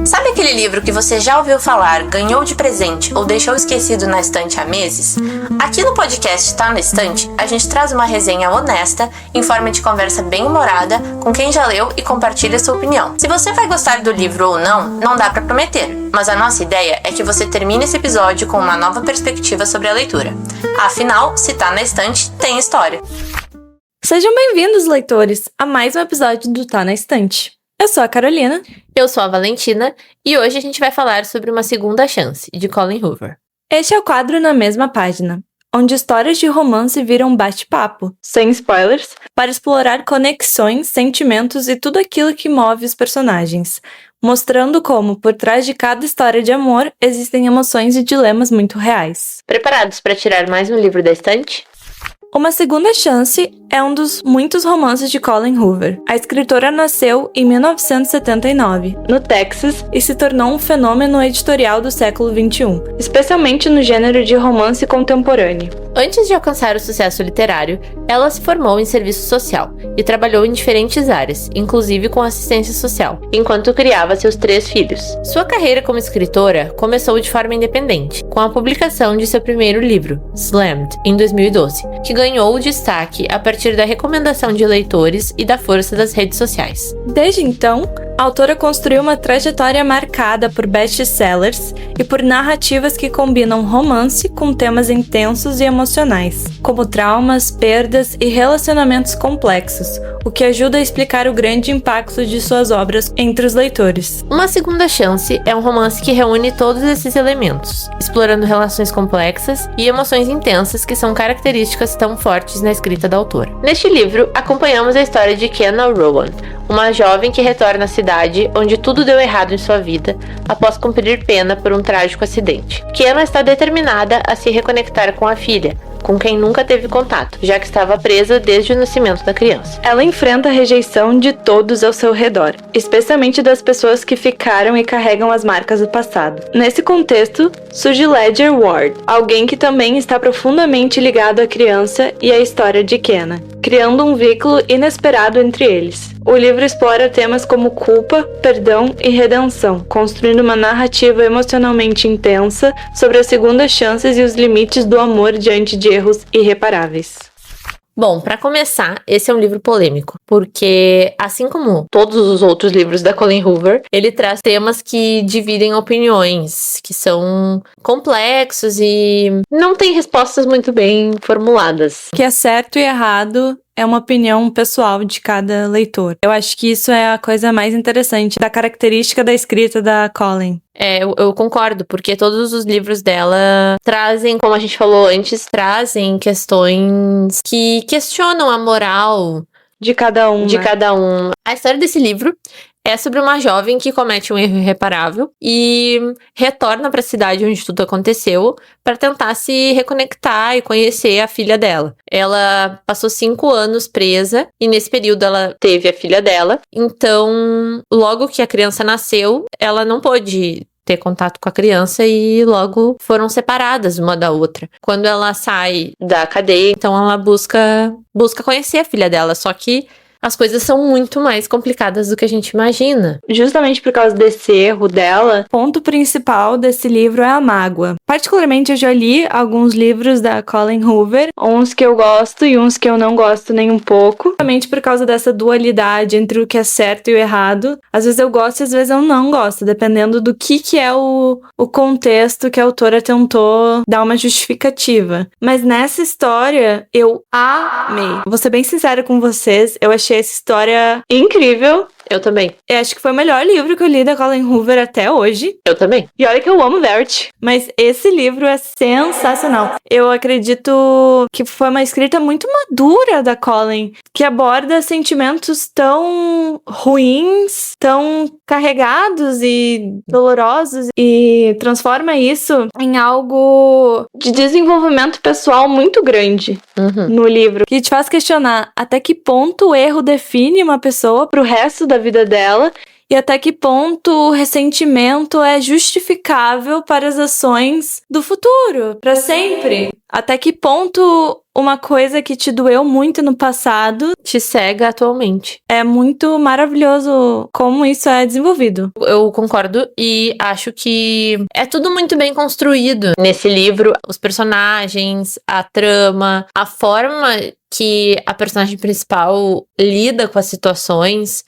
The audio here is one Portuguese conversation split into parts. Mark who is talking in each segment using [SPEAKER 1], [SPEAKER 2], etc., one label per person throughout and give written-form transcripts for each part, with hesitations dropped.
[SPEAKER 1] Sabe aquele livro que você já ouviu falar, ganhou de presente ou deixou esquecido na estante há meses? Aqui no podcast Tá na Estante, a gente traz uma resenha honesta, em forma de conversa bem humorada, com quem já leu e compartilha sua opinião. Se você vai gostar do livro ou não dá pra prometer, mas a nossa ideia é que você termine esse episódio com uma nova perspectiva sobre a leitura. Afinal, se tá na estante, tem história.
[SPEAKER 2] Sejam bem-vindos, leitores, a mais um episódio do Tá na Estante. Eu sou a Carolina.
[SPEAKER 3] Eu sou a Valentina e hoje a gente vai falar sobre Uma Segunda Chance, de Colin Hoover.
[SPEAKER 2] Este é o quadro Na Mesma Página, onde histórias de romance viram bate-papo, sem spoilers, para explorar conexões, sentimentos e tudo aquilo que move os personagens, mostrando como, por trás de cada história de amor, existem emoções e dilemas muito reais.
[SPEAKER 3] Preparados para tirar mais um livro da estante?
[SPEAKER 2] Uma Segunda Chance é um dos muitos romances de Colin Hoover. A escritora nasceu em 1979, no Texas, e se tornou um fenômeno editorial do século XXI, especialmente no gênero de romance contemporâneo.
[SPEAKER 3] Antes de alcançar o sucesso literário, ela se formou em serviço social e trabalhou em diferentes áreas, inclusive com assistência social, enquanto criava seus 3 filhos. Sua carreira como escritora começou de forma independente, com a publicação de seu primeiro livro, Slammed, em 2012, que ganhou destaque a partir da recomendação de leitores e da força das redes sociais.
[SPEAKER 2] Desde então, a autora construiu uma trajetória marcada por best-sellers e por narrativas que combinam romance com temas intensos e emocionais, como traumas, perdas e relacionamentos complexos, o que ajuda a explicar o grande impacto de suas obras entre os leitores.
[SPEAKER 3] Uma Segunda Chance é um romance que reúne todos esses elementos, explorando relações complexas e emoções intensas que são características tão fortes na escrita da autora. Neste livro, acompanhamos a história de Kenna Rowan, uma jovem que retorna à cidade onde tudo deu errado em sua vida após cumprir pena por um trágico acidente. Kenna está determinada a se reconectar com a filha, com quem nunca teve contato, já que estava presa desde o nascimento da criança.
[SPEAKER 2] Ela enfrenta a rejeição de todos ao seu redor, especialmente das pessoas que ficaram e carregam as marcas do passado. Nesse contexto, surge Ledger Ward, alguém que também está profundamente ligado à criança e à história de Kenna, criando um vínculo inesperado entre eles. O livro explora temas como culpa, perdão e redenção, construindo uma narrativa emocionalmente intensa sobre as segundas chances e os limites do amor diante de erros irreparáveis.
[SPEAKER 3] Bom, para começar, esse é um livro polêmico, porque, assim como todos os outros livros da Colin Hoover, ele traz temas que dividem opiniões, que são complexos e não tem respostas muito bem formuladas.
[SPEAKER 2] O que é certo e errado é uma opinião pessoal de cada leitor. Eu acho que isso é a coisa mais interessante da característica da escrita da Colin.
[SPEAKER 3] Eu concordo, porque todos os livros dela trazem, como a gente falou antes, trazem questões que questionam a moral
[SPEAKER 2] de cada um.
[SPEAKER 3] A história desse livro é sobre uma jovem que comete um erro irreparável e retorna para a cidade onde tudo aconteceu para tentar se reconectar e conhecer a filha dela. Ela passou 5 anos presa e nesse período ela teve a filha dela. Então, logo que a criança nasceu, ela não pôde ter contato com a criança e logo foram separadas uma da outra. Quando ela sai da cadeia, então ela busca conhecer a filha dela, só que as coisas são muito mais complicadas do que a gente imagina.
[SPEAKER 2] Justamente por causa desse erro dela, o ponto principal desse livro é a mágoa. Particularmente, eu já li alguns livros da Colin Hoover, uns que eu gosto e uns que eu não gosto nem um pouco. Justamente por causa dessa dualidade entre o que é certo e o errado. Às vezes eu gosto e às vezes eu não gosto, dependendo do que é o contexto que a autora tentou dar uma justificativa. Mas nessa história, eu amei. Vou ser bem sincera com vocês, eu achei essa história incrível.
[SPEAKER 3] Eu também.
[SPEAKER 2] Eu acho que foi o melhor livro que eu li da Colin Hoover até hoje.
[SPEAKER 3] Eu também.
[SPEAKER 2] E olha que eu amo Verity, mas esse livro é sensacional. Eu acredito que foi uma escrita muito madura da Colin, que aborda sentimentos tão ruins, tão carregados e dolorosos e transforma isso em algo de desenvolvimento pessoal muito grande no livro, que te faz questionar até que ponto o erro define uma pessoa pro resto da vida dela E até que ponto o ressentimento é justificável para as ações do futuro, para sempre? Até que ponto uma coisa que te doeu muito no passado
[SPEAKER 3] Te cega atualmente.
[SPEAKER 2] é muito maravilhoso como isso é desenvolvido.
[SPEAKER 3] Eu concordo e acho que é tudo muito bem construído nesse livro. Os personagens, a trama, a forma que a personagem principal lida com as situações.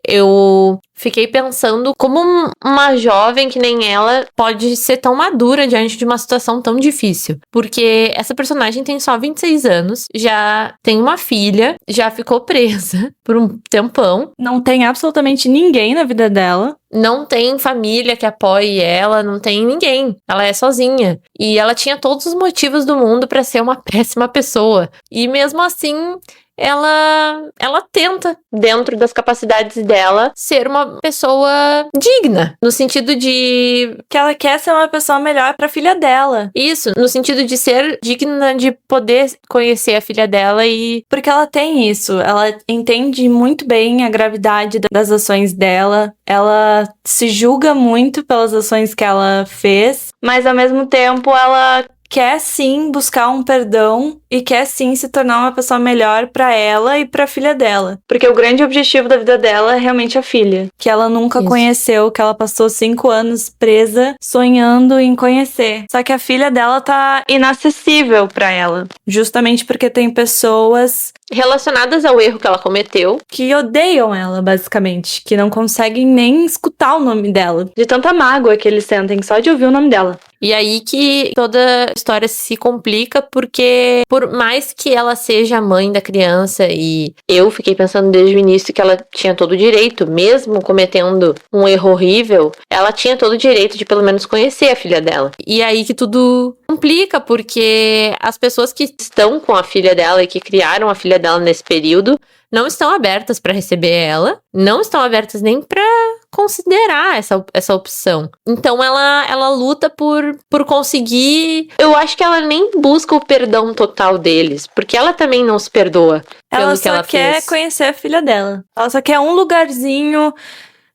[SPEAKER 3] Eu fiquei pensando como uma jovem que nem ela pode ser tão madura diante de uma situação tão difícil. Porque essa personagem tem só 26 anos, já tem uma filha, já ficou presa por um tempão.
[SPEAKER 2] Não tem absolutamente ninguém na vida dela.
[SPEAKER 3] Não tem família que apoie ela, não tem ninguém. Ela é sozinha. E ela tinha todos os motivos do mundo pra ser uma péssima pessoa. E mesmo assim, ela tenta, dentro das capacidades dela, ser uma pessoa digna. No sentido de...
[SPEAKER 2] Que ela quer ser uma pessoa melhor pra filha dela.
[SPEAKER 3] Isso, no sentido de ser digna de poder conhecer a filha dela e...
[SPEAKER 2] Porque ela tem isso. Ela entende muito bem a gravidade das ações dela. Ela se julga muito pelas ações que ela fez. Mas ao mesmo tempo ela quer sim buscar um perdão e quer sim se tornar uma pessoa melhor pra ela e pra filha dela. Porque o grande objetivo da vida dela é realmente a filha, que ela nunca
[SPEAKER 3] Isso.
[SPEAKER 2] conheceu, que ela passou 5 anos presa, sonhando em conhecer. Só que a filha dela tá inacessível pra ela, justamente porque tem pessoas
[SPEAKER 3] relacionadas ao erro que ela cometeu.
[SPEAKER 2] que odeiam ela, basicamente, que não conseguem nem escutar o nome dela, de tanta mágoa que eles sentem só de ouvir o nome dela.
[SPEAKER 3] E aí que toda a história se complica, porque por mais que ela seja a mãe da criança, e eu fiquei pensando desde o início que ela tinha todo o direito, mesmo cometendo um erro horrível, ela tinha todo o direito de pelo menos conhecer a filha dela. E aí que tudo complica, porque as pessoas que estão com a filha dela e que criaram a filha dela nesse período não estão abertas para receber ela, não estão abertas nem para considerar essa opção. Então ela luta por conseguir. Eu acho que ela nem busca o perdão total deles, porque ela também não se perdoa
[SPEAKER 2] Ela
[SPEAKER 3] pelo
[SPEAKER 2] só
[SPEAKER 3] que ela
[SPEAKER 2] quer
[SPEAKER 3] fez.
[SPEAKER 2] conhecer a filha dela. Ela só quer um lugarzinho.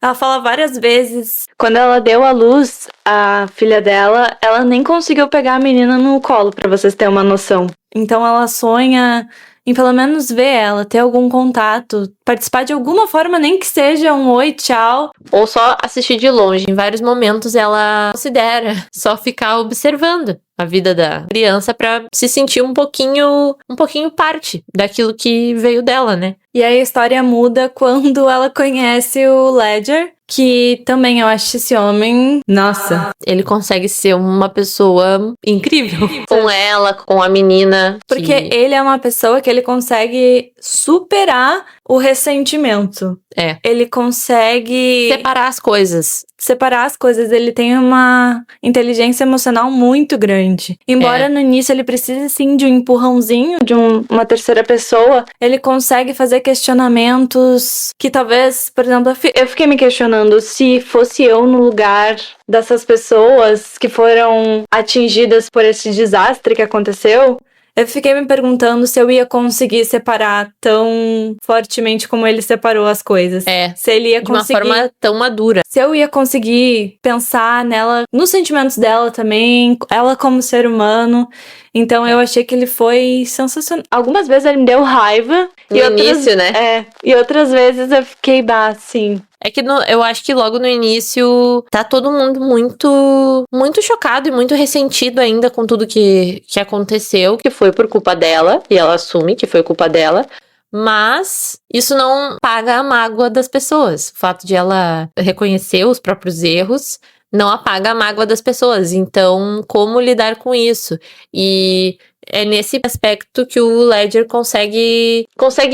[SPEAKER 2] Ela fala várias vezes. Quando ela deu à luz a filha dela, ela nem conseguiu pegar a menina no colo, pra vocês terem uma noção. Então ela sonha em pelo menos ver ela, ter algum contato, participar de alguma forma, nem que seja um oi, tchau.
[SPEAKER 3] Ou só assistir de longe. Em vários momentos ela considera só ficar observando a vida da criança pra se sentir um pouquinho parte daquilo que veio dela, né?
[SPEAKER 2] E aí a história muda quando ela conhece o Ledger, que também eu acho esse homem... Nossa!
[SPEAKER 3] Ele consegue ser uma pessoa incrível. Com ela, com a menina.
[SPEAKER 2] Porque ele é uma pessoa que ele consegue superar o ressentimento.
[SPEAKER 3] É.
[SPEAKER 2] Ele consegue
[SPEAKER 3] separar as coisas.
[SPEAKER 2] Ele tem uma inteligência emocional muito grande. Embora no início ele precise sim de um empurrãozinho, de uma terceira pessoa, ele consegue fazer questionamentos que talvez, por exemplo, eu fiquei me questionando se fosse eu no lugar dessas pessoas que foram atingidas por esse desastre que aconteceu. Eu fiquei me perguntando se eu ia conseguir separar tão fortemente como ele separou as coisas. Se ele ia conseguir...
[SPEAKER 3] de uma forma tão madura.
[SPEAKER 2] Se eu ia conseguir pensar nela, nos sentimentos dela também, ela como ser humano. Então eu achei que ele foi sensacional. Algumas vezes ele me deu raiva.
[SPEAKER 3] No início, né?
[SPEAKER 2] E outras vezes eu fiquei, sim.
[SPEAKER 3] É que eu acho que logo no início tá todo mundo muito chocado e muito ressentido ainda com tudo que aconteceu, que foi por culpa dela, e ela assume que foi culpa dela. Mas isso não paga a mágoa das pessoas. O fato de ela reconhecer os próprios erros não apaga a mágoa das pessoas. Então, como lidar com isso? E é nesse aspecto que o Ledger consegue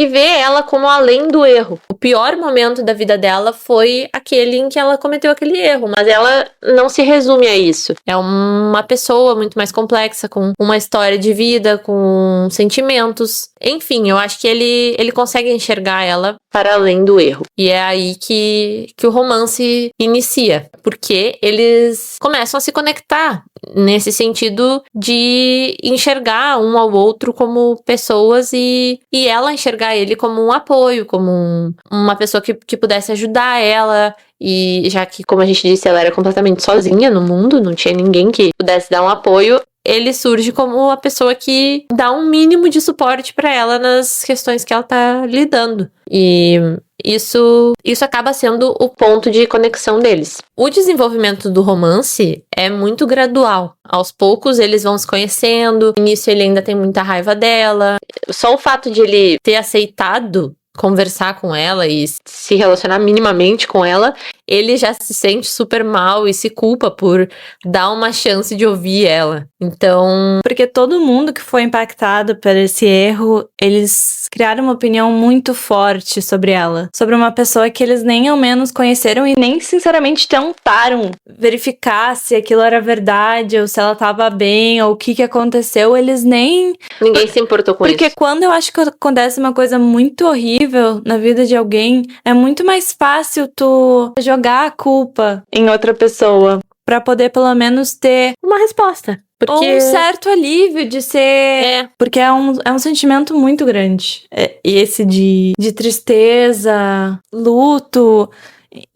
[SPEAKER 3] ver ela como além do erro. O pior momento da vida dela foi aquele em que ela cometeu aquele erro, mas ela não se resume a isso. É uma pessoa muito mais complexa, com uma história de vida, com sentimentos. Enfim, eu acho que ele consegue enxergar ela para além do erro. E é aí que o romance inicia, porque eles começam a se conectar. nesse sentido de enxergar um ao outro como pessoas e ela enxergar ele como um apoio, como uma pessoa que pudesse ajudar ela. E já que, como a gente disse, ela era completamente sozinha no mundo, não tinha ninguém que pudesse dar um apoio, ele surge como a pessoa que dá um mínimo de suporte pra ela nas questões que ela tá lidando. E isso acaba sendo o ponto de conexão deles. O desenvolvimento do romance é muito gradual. Aos poucos eles vão se conhecendo. No início ele ainda tem muita raiva dela. Só o fato de ele ter aceitado conversar com ela e se relacionar minimamente com ela, ele já se sente super mal e se culpa por dar uma chance de ouvir ela. Então,
[SPEAKER 2] porque todo mundo que foi impactado por esse erro, eles criaram uma opinião muito forte sobre ela. Sobre uma pessoa que eles nem ao menos conheceram e nem sinceramente tentaram verificar se aquilo era verdade ou se ela tava bem ou o que aconteceu. Eles nem...
[SPEAKER 3] Ninguém se importou com isso.
[SPEAKER 2] Porque quando eu acho que acontece uma coisa muito horrível na vida de alguém, é muito mais fácil tu jogar a culpa em outra pessoa pra poder pelo menos ter
[SPEAKER 3] uma resposta. Porque...
[SPEAKER 2] ou um certo alívio de ser... Porque é um sentimento muito grande. Esse de tristeza, luto.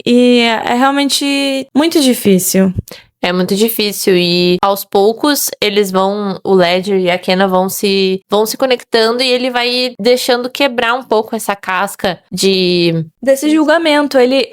[SPEAKER 2] E é realmente muito difícil.
[SPEAKER 3] É muito difícil e aos poucos o Ledger e a Kenna vão se conectando e ele vai deixando quebrar um pouco essa casca
[SPEAKER 2] desse julgamento. Ele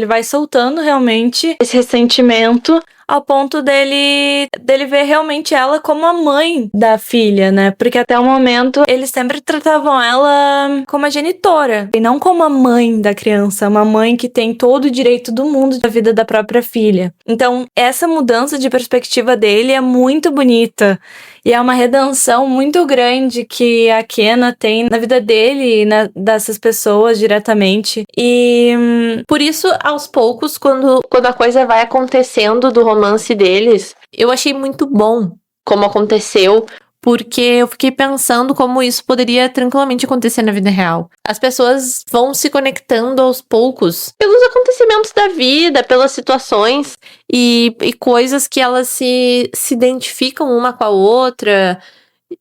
[SPEAKER 2] vai soltando realmente esse ressentimento ao ponto dele ver realmente ela como a mãe da filha, né? Porque até o momento eles sempre tratavam ela como a genitora e não como a mãe da criança, uma mãe que tem todo o direito do mundo da vida da própria filha. Então, essa mudança de perspectiva dele é muito bonita e é uma redenção muito grande que a Kenna tem na vida dele e dessas pessoas diretamente. E
[SPEAKER 3] por isso, aos poucos, quando a coisa vai acontecendo do romance deles, eu achei muito bom como aconteceu, porque eu fiquei pensando como isso poderia tranquilamente acontecer na vida real. As pessoas vão se conectando aos poucos pelos acontecimentos da vida, pelas situações e coisas que elas se identificam uma com a outra.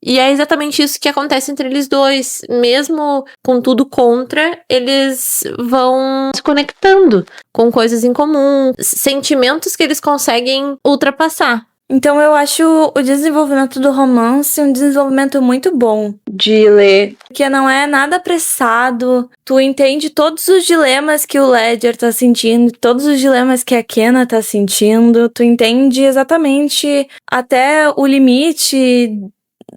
[SPEAKER 3] E é exatamente isso que acontece entre eles dois. Mesmo com tudo contra, eles vão se conectando com coisas em comum, sentimentos que eles conseguem ultrapassar.
[SPEAKER 2] Então eu acho o desenvolvimento do romance um desenvolvimento muito bom de ler, porque não é nada apressado, tu entende todos os dilemas que o Ledger tá sentindo, todos os dilemas que a Kenna tá sentindo, tu entende exatamente até o limite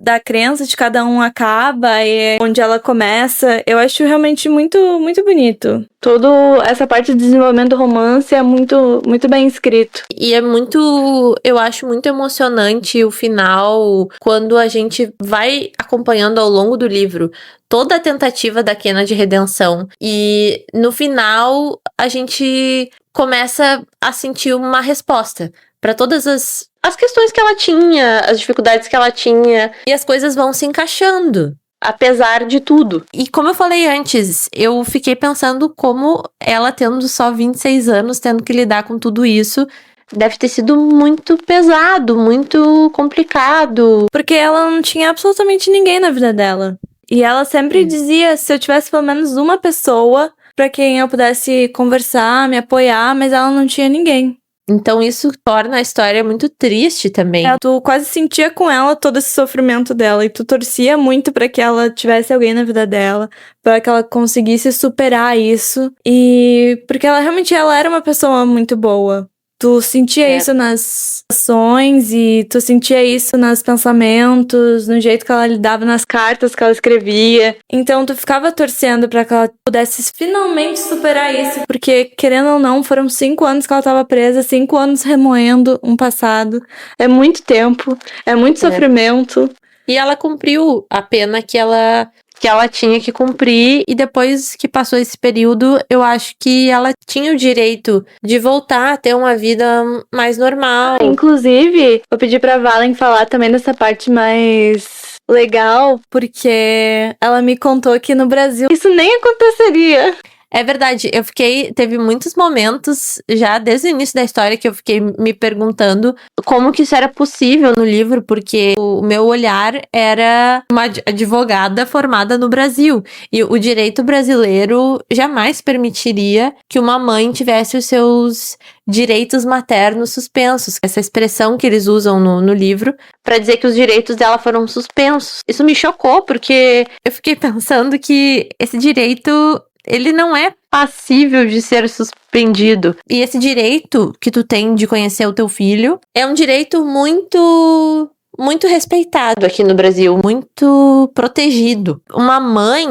[SPEAKER 2] da crença de cada um acaba e onde ela começa. Eu acho realmente muito, muito bonito. Toda essa parte do desenvolvimento do romance é muito, muito bem escrito.
[SPEAKER 3] E é muito, eu acho muito emocionante o final, quando a gente vai acompanhando ao longo do livro toda a tentativa da Kenna de redenção. E no final, a gente começa a sentir uma resposta para todas as questões que ela tinha, as dificuldades que ela tinha, e as coisas vão se encaixando, apesar de tudo. E como eu falei antes, eu fiquei pensando como ela, tendo só 26 anos, tendo que lidar com tudo isso, deve ter sido muito pesado, muito complicado.
[SPEAKER 2] Porque ela não tinha absolutamente ninguém na vida dela. E ela sempre dizia, se eu tivesse pelo menos uma pessoa pra quem eu pudesse conversar, me apoiar, mas ela não tinha ninguém.
[SPEAKER 3] Então isso torna a história muito triste também.
[SPEAKER 2] Tu quase sentia com ela todo esse sofrimento dela e tu torcia muito pra que ela tivesse alguém na vida dela, pra que ela conseguisse superar isso. E porque ela realmente era uma pessoa muito boa. Tu sentia isso nas ações e tu sentia isso nos pensamentos, no jeito que ela lidava nas cartas que ela escrevia. Então tu ficava torcendo pra que ela pudesse finalmente superar isso, porque querendo ou não, foram 5 anos que ela tava presa, 5 anos remoendo um passado. É muito tempo, é muito sofrimento.
[SPEAKER 3] E ela cumpriu a pena que ela tinha que cumprir, e depois que passou esse período, eu acho que ela tinha o direito de voltar a ter uma vida mais normal.
[SPEAKER 2] Inclusive, vou pedir pra Valen falar também dessa parte mais legal, porque ela me contou que no Brasil isso nem aconteceria.
[SPEAKER 3] É verdade, teve muitos momentos, já desde o início da história, que eu fiquei me perguntando como que isso era possível no livro, porque o meu olhar era uma advogada formada no Brasil, e o direito brasileiro jamais permitiria que uma mãe tivesse os seus direitos maternos suspensos. Essa expressão que eles usam no livro para dizer que os direitos dela foram suspensos. Isso me chocou, porque eu fiquei pensando que esse direito, ele não é passível de ser suspendido. E esse direito que tu tem de conhecer o teu filho é um direito muito respeitado aqui no Brasil, muito protegido. Uma mãe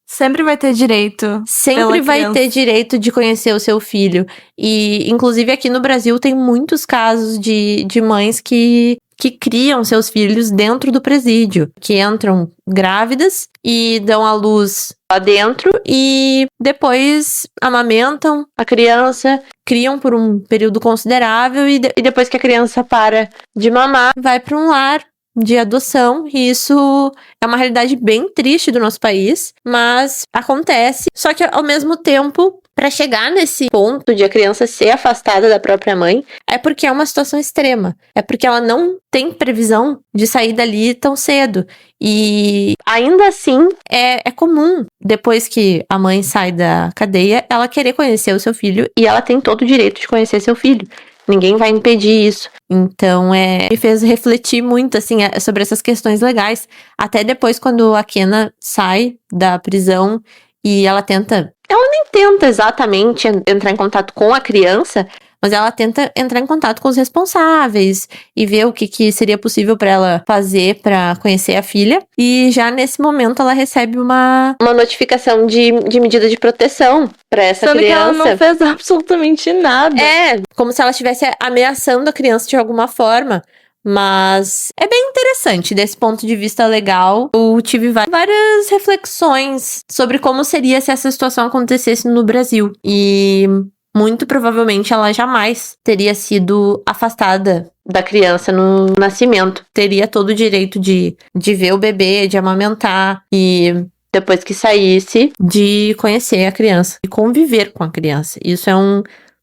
[SPEAKER 2] sempre vai ter direito.
[SPEAKER 3] Sempre vai ter direito de conhecer o seu filho. E, inclusive, aqui no Brasil tem muitos casos de mães que criam seus filhos dentro do presídio, que entram grávidas e dão à luz lá dentro e depois amamentam a criança, criam por um período considerável e depois que a criança para de mamar, vai para um lar de adoção, e isso é uma realidade bem triste do nosso país, mas acontece. Só que, ao mesmo tempo, para chegar nesse ponto de a criança ser afastada da própria mãe, é porque é uma situação extrema. É porque ela não tem previsão de sair dali tão cedo. E ainda assim, é comum, depois que a mãe sai da cadeia, ela querer conhecer o seu filho, e ela tem todo o direito de conhecer seu filho. Ninguém vai impedir isso. Então, me fez refletir muito, assim, sobre essas questões legais. Até depois, quando a Kenna sai da prisão e ela nem tenta exatamente entrar em contato com a criança, mas ela tenta entrar em contato com os responsáveis e ver o que seria possível para ela fazer para conhecer a filha. E já nesse momento ela recebe uma notificação de medida de proteção para essa criança.
[SPEAKER 2] Que ela não fez absolutamente nada.
[SPEAKER 3] É, como se ela estivesse ameaçando a criança de alguma forma. Mas é bem interessante desse ponto de vista legal. Eu tive várias reflexões sobre como seria se essa situação acontecesse no Brasil. E muito provavelmente ela jamais teria sido afastada da criança no nascimento. Teria todo o direito de ver o bebê, de amamentar e, depois que saísse, de conhecer a criança e conviver com a criança. Isso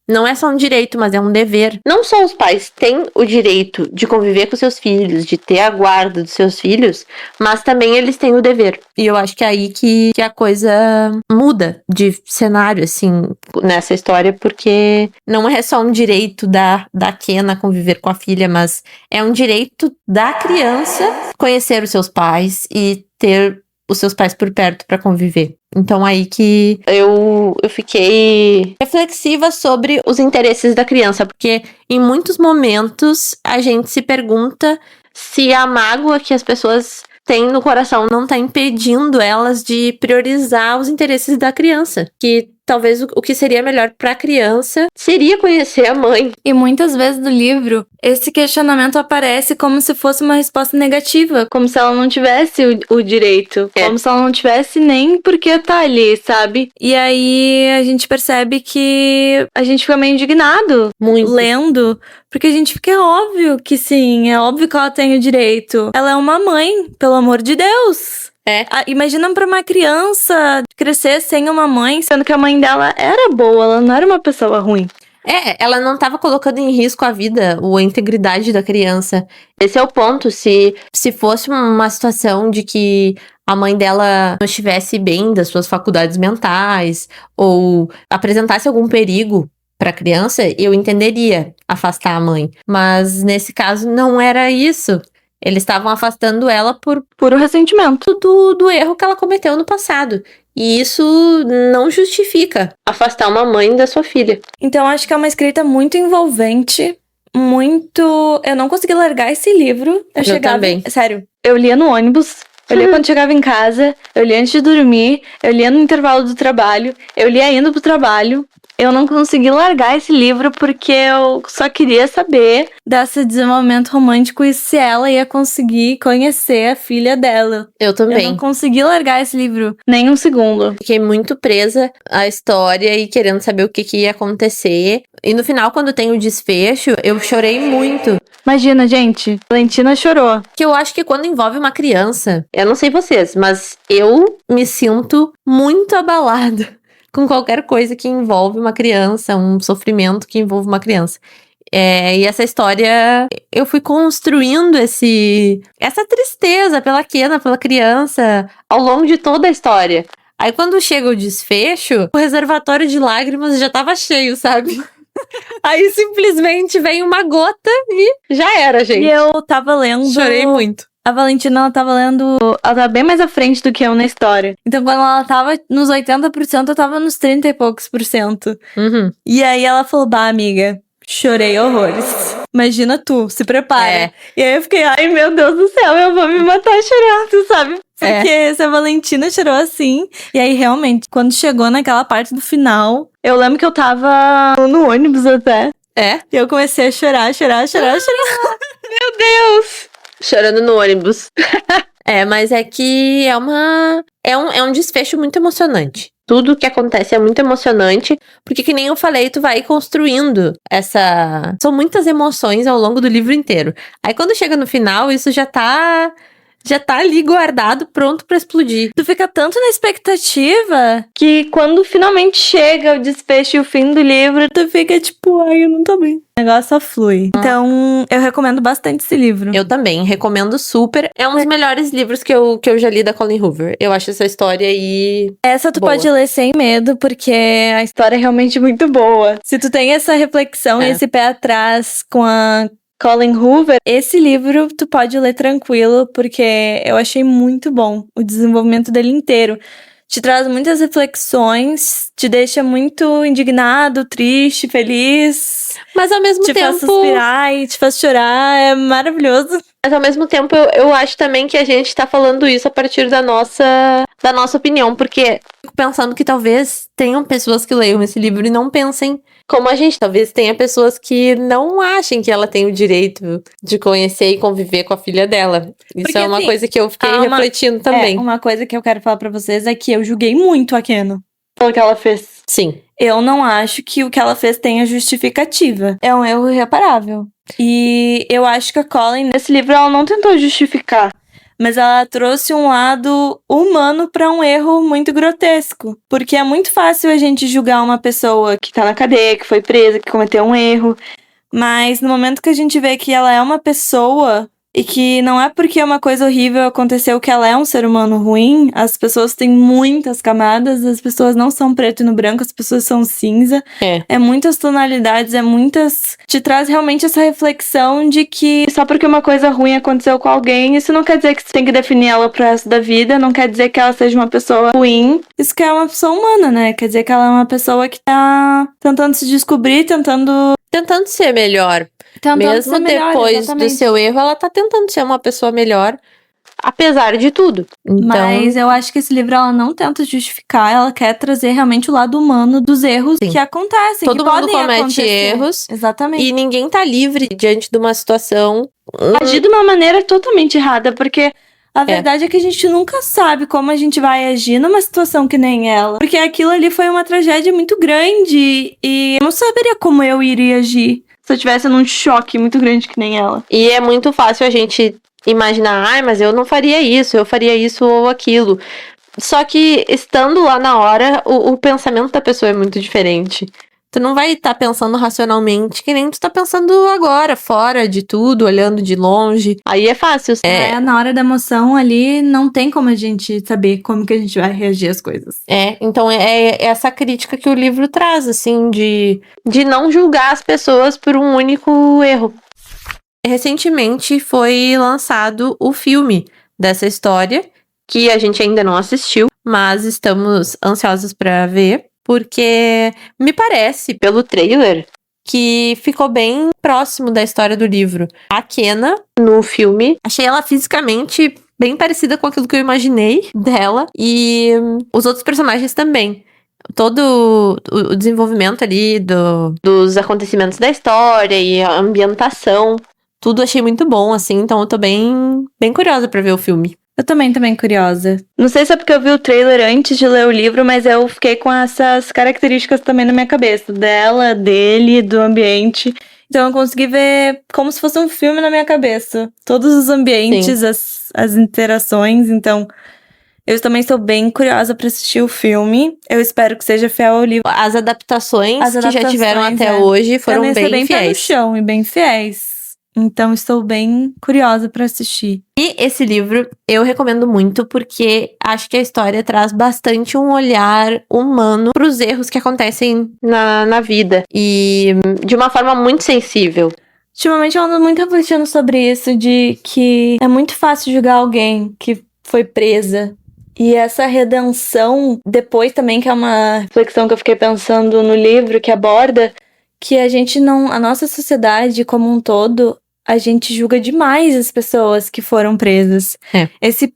[SPEAKER 3] não é só um direito, mas é um dever. Não só os pais têm o direito de conviver com seus filhos, de ter a guarda dos seus filhos, mas também eles têm o dever. E eu acho que é aí que a coisa muda de cenário, assim, nessa história, porque não é só um direito da Kenna conviver com a filha, mas é um direito da criança conhecer os seus pais e ter os seus pais por perto para conviver. Então aí que eu fiquei reflexiva sobre os interesses da criança, porque em muitos momentos a gente se pergunta se a mágoa que as pessoas têm no coração não tá impedindo elas de priorizar os interesses da criança, que talvez o que seria melhor para a criança seria conhecer a mãe.
[SPEAKER 2] E muitas vezes no livro, esse questionamento aparece como se fosse uma resposta negativa, como se ela não tivesse o direito, como se ela não tivesse nem porque tá ali, sabe? E aí a gente percebe que a gente fica meio indignado lendo, porque a gente fica, é óbvio que sim, é óbvio que ela tem o direito. Ela é uma mãe, pelo amor de Deus. Imagina pra uma criança crescer sem uma mãe, sendo que a mãe dela era boa, ela não era uma pessoa ruim.
[SPEAKER 3] Ela não estava colocando em risco a vida ou a integridade da criança. Esse é o ponto. Se fosse uma situação de que a mãe dela não estivesse bem das suas faculdades mentais ou apresentasse algum perigo para a criança, eu entenderia afastar a mãe. Mas nesse caso não era isso. Eles estavam afastando ela por
[SPEAKER 2] puro ressentimento
[SPEAKER 3] do erro que ela cometeu no passado. E isso não justifica afastar uma mãe da sua filha.
[SPEAKER 2] Então, acho que é uma escrita muito envolvente, muito... Eu não consegui largar esse livro. Eu chegava...
[SPEAKER 3] também.
[SPEAKER 2] Sério, eu lia no ônibus, eu lia quando chegava em casa, eu lia antes de dormir, eu lia no intervalo do trabalho, eu lia indo pro trabalho. Eu não consegui largar esse livro porque eu só queria saber desse desenvolvimento romântico e se ela ia conseguir conhecer a filha dela.
[SPEAKER 3] Eu também.
[SPEAKER 2] Eu não consegui largar esse livro nem um segundo.
[SPEAKER 3] Fiquei muito presa à história e querendo saber o que ia acontecer. E no final, quando tem o desfecho, eu chorei muito.
[SPEAKER 2] Imagina, gente, Valentina chorou.
[SPEAKER 3] Que eu acho que quando envolve uma criança, eu não sei vocês, mas eu me sinto muito abalada com qualquer coisa que envolve uma criança, um sofrimento que envolve uma criança. E essa história, eu fui construindo essa tristeza pela Kena, pela criança, ao longo de toda a história. Aí quando chega o desfecho, o reservatório de lágrimas já tava cheio, sabe? Aí simplesmente vem uma gota e já era, gente.
[SPEAKER 2] E eu tava lendo...
[SPEAKER 3] Chorei muito.
[SPEAKER 2] A Valentina, ela tava lendo... Ela tava bem mais à frente do que eu na história. Então, quando ela tava nos 80%, eu tava nos 30 e poucos por cento.
[SPEAKER 3] Uhum.
[SPEAKER 2] E aí ela falou, bah, amiga, chorei horrores. Imagina tu, se prepara. E aí eu fiquei, ai meu Deus do céu, eu vou me matar chorando, sabe? Porque se a Valentina chorou assim. E aí, realmente, quando chegou naquela parte do final, eu lembro que eu tava no ônibus até. E eu comecei a chorar.
[SPEAKER 1] Meu Deus! Chorando no ônibus.
[SPEAKER 3] Mas é que é um desfecho muito emocionante. Tudo que acontece é muito emocionante, porque que nem eu falei, tu vai construindo são muitas emoções ao longo do livro inteiro. Aí quando chega no final, isso já tá ali guardado, pronto pra explodir.
[SPEAKER 2] Tu fica tanto na expectativa que quando finalmente chega o desfecho e o fim do livro, tu fica tipo, ai, eu não tô bem. O negócio só flui. Então, eu recomendo bastante esse livro.
[SPEAKER 3] Eu também, recomendo super. É um dos melhores livros que eu já li da Colleen Hoover. Eu acho essa história aí
[SPEAKER 2] Essa tu
[SPEAKER 3] boa.
[SPEAKER 2] pode ler sem medo, porque a história é realmente muito boa. Se tu tem essa reflexão e esse pé atrás com a Colleen Hoover, esse livro tu pode ler tranquilo, porque eu achei muito bom o desenvolvimento dele inteiro. Te traz muitas reflexões, te deixa muito indignado, triste, feliz.
[SPEAKER 3] Mas ao mesmo tempo...
[SPEAKER 2] Te faz suspirar e te faz chorar, é maravilhoso.
[SPEAKER 1] Mas ao mesmo tempo, eu acho também que a gente tá falando isso a partir da nossa opinião, porque
[SPEAKER 3] fico pensando que talvez tenham pessoas que leiam esse livro e não pensem como a gente. Talvez tenha pessoas que não achem que ela tem o direito de conhecer e conviver com a filha dela. Isso
[SPEAKER 2] porque,
[SPEAKER 3] é uma
[SPEAKER 2] assim,
[SPEAKER 3] coisa que eu fiquei refletindo também.
[SPEAKER 2] Uma coisa que eu quero falar pra vocês é que eu julguei muito a Kena pelo que ela fez.
[SPEAKER 3] Sim.
[SPEAKER 2] Eu não acho que o que ela fez tenha justificativa. É um erro irreparável. E eu acho que a Colleen, nesse livro, ela não tentou justificar. Mas ela trouxe um lado humano pra um erro muito grotesco. Porque é muito fácil a gente julgar uma pessoa que tá na cadeia, que foi presa, que cometeu um erro. Mas no momento que a gente vê que ela é uma pessoa e que não é porque uma coisa horrível aconteceu que ela é um ser humano ruim, as pessoas têm muitas camadas, as pessoas não são preto e no branco, as pessoas são cinza. É muitas tonalidades, te traz realmente essa reflexão de que só porque uma coisa ruim aconteceu com alguém, isso não quer dizer que você tem que definir ela pro resto da vida, não quer dizer que ela seja uma pessoa ruim. Isso que é uma pessoa humana, né? Quer dizer que ela é uma pessoa que tá tentando se descobrir, tentando
[SPEAKER 3] ser melhor. Mesmo depois do seu erro, ela tá tentando ser uma pessoa melhor, apesar de tudo. Então...
[SPEAKER 2] Mas eu acho que esse livro, ela não tenta justificar, ela quer trazer realmente o lado humano dos erros que acontecem.
[SPEAKER 3] Todo mundo comete erros.
[SPEAKER 2] Exatamente.
[SPEAKER 3] E ninguém tá livre diante de uma situação.
[SPEAKER 2] Agir de uma maneira totalmente errada, porque a verdade é que a gente nunca sabe como a gente vai agir numa situação que nem ela. Porque aquilo ali foi uma tragédia muito grande e eu não saberia como eu iria agir se eu tivesse num choque muito grande que nem ela.
[SPEAKER 1] E é muito fácil a gente imaginar, mas eu não faria isso, eu faria isso ou aquilo. Só que estando lá na hora, o pensamento da pessoa é muito diferente.
[SPEAKER 3] Tu não vai estar pensando racionalmente, que nem tu tá pensando agora, fora de tudo, olhando de longe.
[SPEAKER 1] Aí é fácil.
[SPEAKER 2] Na hora da emoção ali, não tem como a gente saber como que a gente vai reagir às coisas.
[SPEAKER 3] Então é essa crítica que o livro traz, assim, de
[SPEAKER 1] não julgar as pessoas por um único erro.
[SPEAKER 3] Recentemente foi lançado o filme dessa história,
[SPEAKER 1] que a gente ainda não assistiu,
[SPEAKER 3] mas estamos ansiosos pra ver. Porque me parece,
[SPEAKER 1] pelo trailer,
[SPEAKER 3] que ficou bem próximo da história do livro. A Kena,
[SPEAKER 1] no filme,
[SPEAKER 3] achei ela fisicamente bem parecida com aquilo que eu imaginei dela. E os outros personagens também. Todo o desenvolvimento ali
[SPEAKER 1] dos acontecimentos da história e a ambientação.
[SPEAKER 3] Tudo achei muito bom, assim. Então eu tô bem curiosa pra ver o filme.
[SPEAKER 2] Eu também curiosa. Não sei se é porque eu vi o trailer antes de ler o livro, mas eu fiquei com essas características também na minha cabeça. Dela, dele, do ambiente. Então eu consegui ver como se fosse um filme na minha cabeça. Todos os ambientes, as interações. Então Eu também estou bem curiosa pra assistir o filme. Eu espero que seja fiel ao livro.
[SPEAKER 3] As adaptações que já tiveram até hoje foram bem
[SPEAKER 2] pé no
[SPEAKER 3] fiéis.
[SPEAKER 2] chão e bem fiéis. Então, estou bem curiosa pra assistir.
[SPEAKER 3] E esse livro eu recomendo muito porque acho que a história traz bastante um olhar humano pros erros que acontecem na vida. E de uma forma muito sensível.
[SPEAKER 2] Ultimamente eu ando muito refletindo sobre isso, de que é muito fácil julgar alguém que foi presa. E essa redenção, depois também, que é uma reflexão que eu fiquei pensando no livro, que aborda que a nossa sociedade como um todo, a gente julga demais as pessoas que foram presas. Esse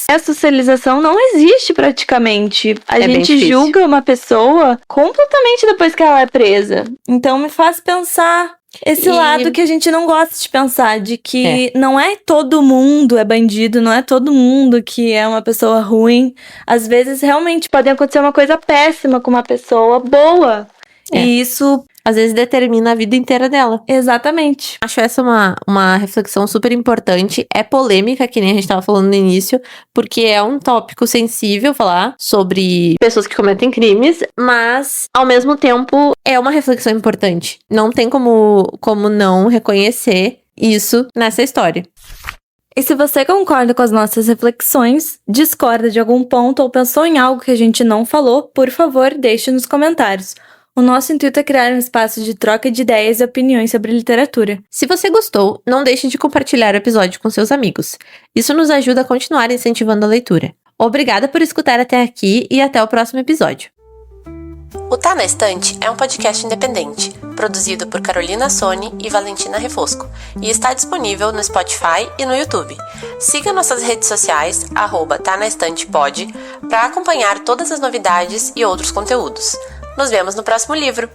[SPEAKER 2] essa socialização não existe praticamente. A gente julga uma pessoa completamente depois que ela é presa. Então me faz pensar esse lado que a gente não gosta de pensar, de que não é todo mundo é bandido, não é todo mundo que é uma pessoa ruim. Às vezes realmente pode acontecer uma coisa péssima com uma pessoa boa. E isso
[SPEAKER 3] às vezes determina a vida inteira dela.
[SPEAKER 2] Exatamente.
[SPEAKER 3] Acho essa uma reflexão super importante. É polêmica, que nem a gente tava falando no início, porque é um tópico sensível falar sobre pessoas que cometem crimes, mas, ao mesmo tempo, é uma reflexão importante. Não tem como não reconhecer isso nessa história.
[SPEAKER 2] E se você concorda com as nossas reflexões, discorda de algum ponto ou pensou em algo que a gente não falou, por favor, deixe nos comentários. O nosso intuito é criar um espaço de troca de ideias e opiniões sobre literatura.
[SPEAKER 3] Se você gostou, não deixe de compartilhar o episódio com seus amigos. Isso nos ajuda a continuar incentivando a leitura. Obrigada por escutar até aqui e até o próximo episódio.
[SPEAKER 1] O Tá na Estante é um podcast independente, produzido por Carolina Soni e Valentina Refosco, e está disponível no Spotify e no YouTube. Siga nossas redes sociais, @TaNaEstantePod, para acompanhar todas as novidades e outros conteúdos. Nos vemos no próximo livro!